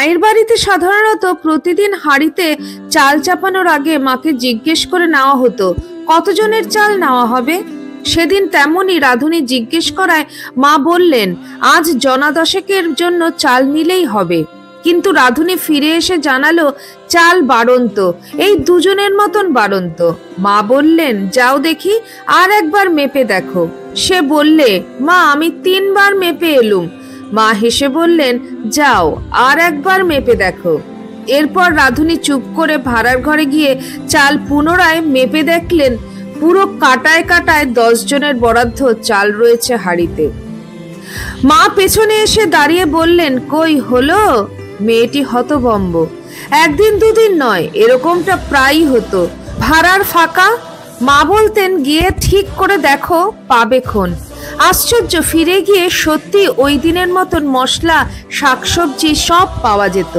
মায়ের বাড়িতে সাধারণত প্রতিদিন হাঁড়িতে চাল চাপানোর আগে মাকে জিজ্ঞেস করে নেওয়া হতো কতজনের চাল নেওয়া হবে। সেদিন তেমনই রাঁধুনি জিজ্ঞেস করায় মা বললেন আজ জনা দশেকের জন্য চাল নিলেই হবে। কিন্তু রাঁধুনি ফিরে এসে জানালো চাল বাড়ন্ত, এই দুজনের মতন বাড়ন্ত। মা বললেন যাও দেখি আর একবার মেপে দেখো। সে বললে মা আমি 3 বার মেপে এলুম। মা হেসে বললেন যাও আর একবার মেপে দেখো। এরপর রাঁধুনি চুপ করে ভাড়ার ঘরে গিয়ে চাল পুনরায় মেপে দেখলেন পুরো কাটায় কাটায় 10 জনের বরাদ্দ চাল রয়েছে হাঁড়িতে। মা পেছনে এসে দাঁড়িয়ে বললেন কই হলো? মেয়েটি হতভম্ব। একদিন দুদিন নয়, এরকমটা প্রায়ই হতো। ভাড়ার ফাঁকা। মা বলতেন গিয়ে ঠিক করে দেখো পাবেক্ষণ। আশ্চর্য, ফিরে গিয়ে সত্যি ওই দিনের মতন মশলা শাকসবজি সব পাওয়া যেত।